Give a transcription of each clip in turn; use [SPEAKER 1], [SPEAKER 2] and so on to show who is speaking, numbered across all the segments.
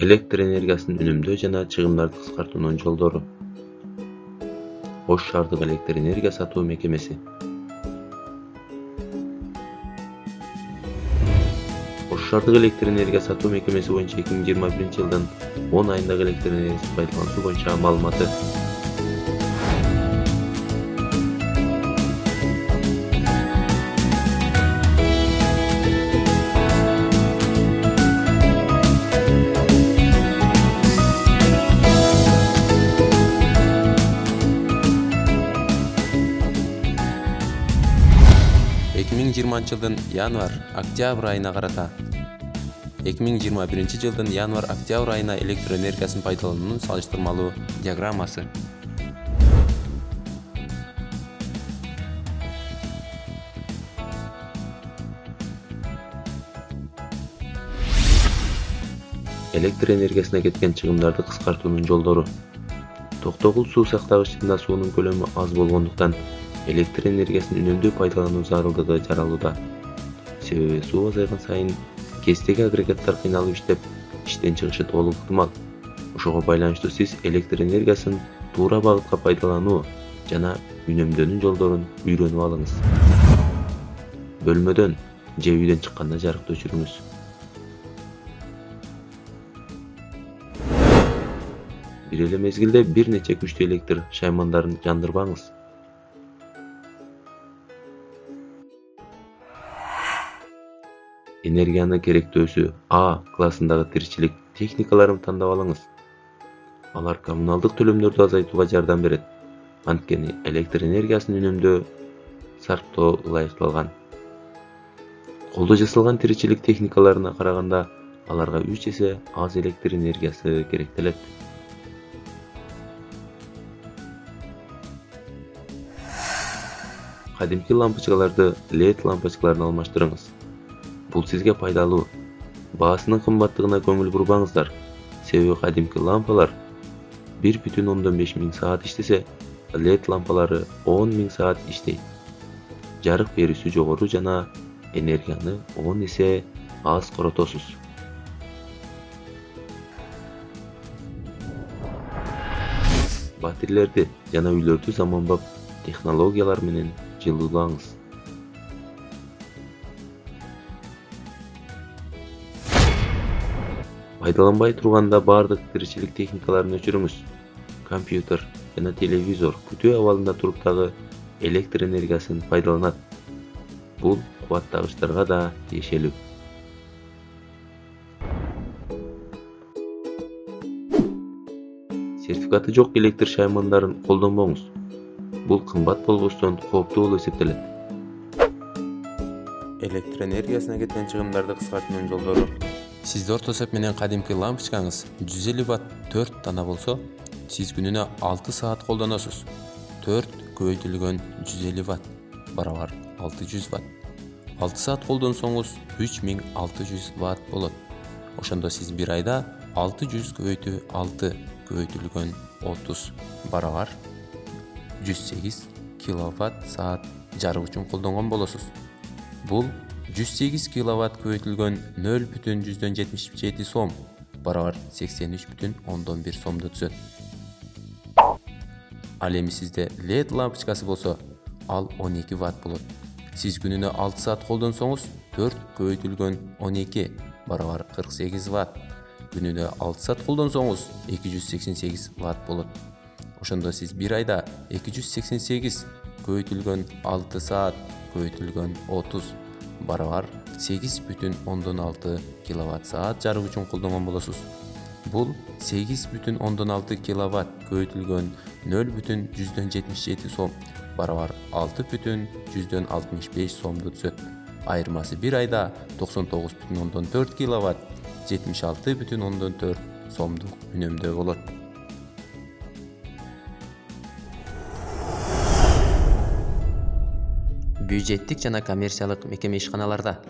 [SPEAKER 1] Elektr энергиясын үнөмдөө жана чыгымдарды кыскартуунун жолдору. Ош шаардык электр энергия сатуу мекемеси. Ош шаардык электр энергия сатуу мекемеси боюнча 2021-жылдын 10 айындагы электр энергиясын пайдалануу боюнча маалыматы. жылдын январь-октябрь айына карата 2021 жылдын январь-октябрь айына электр энергиясын пайдалануунун салыштырмалуу диаграммасы. Электр энергиясына кеткен чыгымдарды кыскартуунун жолдору. Токтогул суу сактагычында суунун көлөмү аз болгондуктан электр энергиясын үнөмдүү пайдалануу зарылдыгы жаралууда. Себеби суу азайган сайын кестеги агрегаттар кыйналып иштеп, иштен чыгышы толук ыктымал. Ошого байланыштуу сиз электр энергиясын туура багытка пайдалануу жана үнөмдөөнүн жолдорун үйрөнүп алыңыз. Бөлмөдөн же үйдөн чыкканда жарыкты өчүрүңүз. Бир эле мезгилде бир нече күчтүү электр шаймандарын жандырбаңыз. Энергияны керектөөсү А классындагы тиричилик техникаларын тандап алыңыз. Алар коммуналдык төлөмдөрдү азайтууга жардам берет. Анткени электр энергиясын үнөмдөө сарптоо ылайыкталган. Колдо жасалган тиричилик техникаларына караганда аларга 3 эсе аз электр энергиясы керектелет. Кадимки лампочкаларды LED лампочкаларына алмаштырыңыз. Бул сизге пайдалуу. Баасынын кымбаттыгына көңүл бурбаңыздар. Себеби кадимки лампалар 1,5 миң саат иштесе, LED лампалары 10 миң саат иштейт. Жарык берүүсү жогору жана энергияны 10 эсе аз коротосуз. Батирелерди жана үйлөрдү заманбап технологиялар менен жылуулаңыз. Пайдаланбай турганда бардык тиричилик техникаларын өчүрүңүз. Компьютер жана телевизор күтүү абалында туруп дагы электр энергиясын пайдаланат. Бул кубаттагычтарга да тиешелүү. Сертификаты жок электр шаймандарын колдонбоңуз. Бул кымбат болгостон кооптуу болуп эсептелет. Электр энергиясына кеткен чыгымдарды кыскартуунун жолдору. Сизде орто эсеп менен кадимки лампочкаңыз 150 ватт 4 дана болсо, сиз күнүнө 6 саат колдоносуз. 4 көбөйтүлгөн 150 ватт барабар 600 ватт. 6 саат колдонсоңуз 3600 ватт болот. Ошондо сиз бир айда 600 көбөйтүү 6 көбөйтүлгөн 30 барабар 108 киловатт саат жарык үчүн колдонгон болосуз. Бул 108 киловатт көбөйтүлгөн 0,77 сом барабар 83,1 сомду түзөт. Ал эми сизде LED лампочкасы болсо, ал 12 ватт болот. Сиз күнүнө 6 саат колдонсоңуз 4 көбөйтүлгөн 12 барабар 48 ватт. Күнүнө 6 саат колдонсоңуз 288 ватт болот. Ошондо сиз бир айда 288 көбөйтүлгөн 6 саат көбөйтүлгөн 30 барабар 8,6 киловатт саат жарык үчүн колдонгон болосуз. Бул 8,6 киловатт көбөйтүлгөн 0,177 сом барабар 6,165 сомду түзөт. Айырмасы бир айда 99,4 киловатт 76,4 сомдук үнөмдөө болот. Бюджеттик жана коммерциялык мекеме ишканаларда.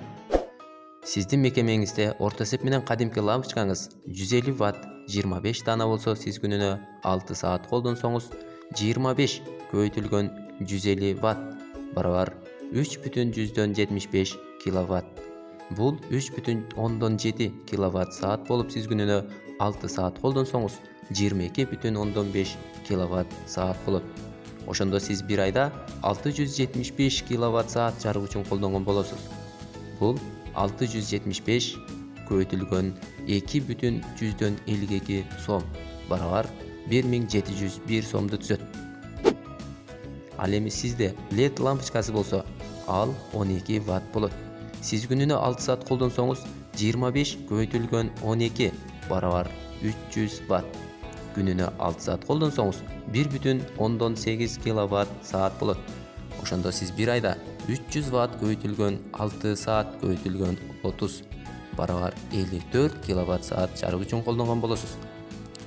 [SPEAKER 1] Сиздин мекемеңизде орто эсеп менен кадимки лампочкаңыз 150 ватт 25 дана болсо, сиз күнүнө 6 саат колдонсоңуз 25 көбөйтүлгөн 150 ватт барабар 3,75 киловатт. Бул 3,7 киловатт саат болуп, сиз күнүнө 6 саат колдонсоңуз 22,5 киловатт саат болот. Ошондо сиз бир айда 675 киловатт саат жарык үчүн колдонгон болосуз. Бул 675 көбөйтүлгөн 2,52 сом барабар 1701 сомду түзөт. Ал эми сизде LED лампочкасы болсо, ал 12 ватт болот. Сиз күнүнө 6 саат колдонсоңуз 25 көбөйтүлгөн 12 барабар 300 ватт. Күнүнө 6 саат колдонсоңуз 1,8 киловатт саат болот. Ошондо сиз бир айда 300 ватт көбөйтүлгөн 6 саат көбөйтүлгөн 30 барабар 54 киловатт саат жарык үчүн колдонгон болосуз.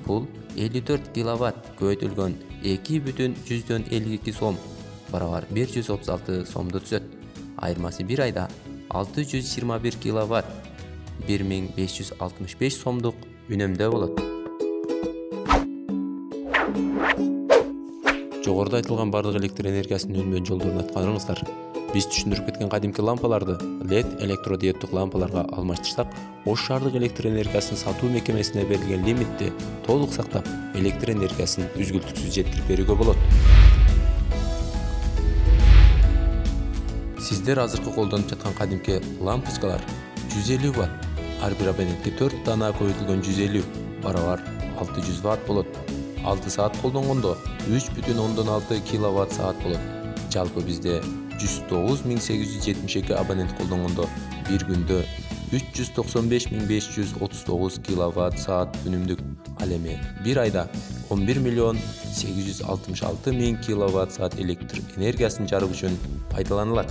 [SPEAKER 1] Бул 54 киловатт көбөйтүлгөн 2,52 сом барабар 136 сомду түзөт. Айырмасы бир айда 621 киловатт 1565 сомдук үнөмдөө болот. Жогоруда айтылган бардык электр энергиясынын үнөмдөн жолдорун аткарыңыздар. Биз түшүндүрүп кеткен кадимки лампаларды LED электродиоддук лампаларга алмаштырсак, Ош шаардык электр энергиясын сатуу мекемесине берилген лимитти толук сактап, электр энергиясын үзгүлтүксүз жеткирип берүүгө болот. Сиздер азыркы колдонуп жаткан кадимки лампочкалар 150 ватт, ар бир абонентке 4 дана көбөйтүлгөн 150 барабар 600 ватт болот. 6 саат колдонгондо 3,6 киловатт саат болот. Жалпы бизде 109.872 абонент колдонгондо бир күндө 395.539 киловатт саат үнүмдүк. Ал эми бир айда 11.866.000 киловатт саат электр энергиясын жарык үчүн пайдаланылат.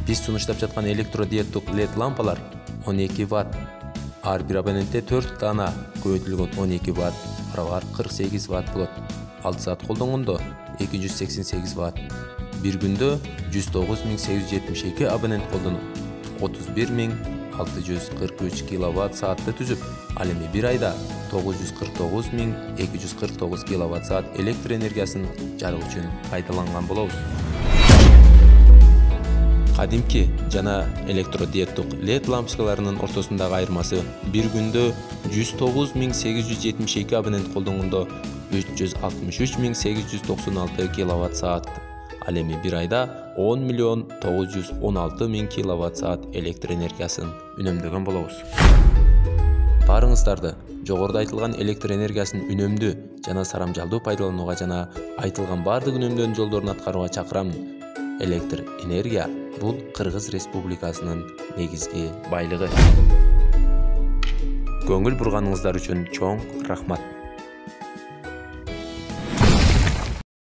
[SPEAKER 1] Биз сунуштап жаткан электродиоддук LED лампалар 12 ватт, ар бир абонентте 4 дана көбөйтүлгөн 12 ватт барабар 48 ватт болот. 6 саат колдонгондо 288 ватт. Бир күндө 109.872 абонент колдонуп 31.643 киловатт саатты түзүп, ал эми бир айда 949.249 киловатт саат электр энергиясын жарык үчүн пайдаланган болобуз. Кадимки жана электродиоддук LED лампочкаларынын ортосундагы айырмасы бир күндө 109.872 абонент колдонгондо 363.896 киловатт саат. Ал эми бир айда 10.916.000 киловатт саат электр энергиясын үнөмдөгөн болобуз. Баарыңыздарды жогоруда айтылган электр энергиясын үнөмдүү жана сарамжалдуу пайдаланууга жана айтылган бардык үнөмдөө жолдорун аткарууга чакырамын. Электр энергия бул Кыргыз Республикасынын негизги байлыгы. Көңүл бурганыңыздар үчүн чоң рахмат.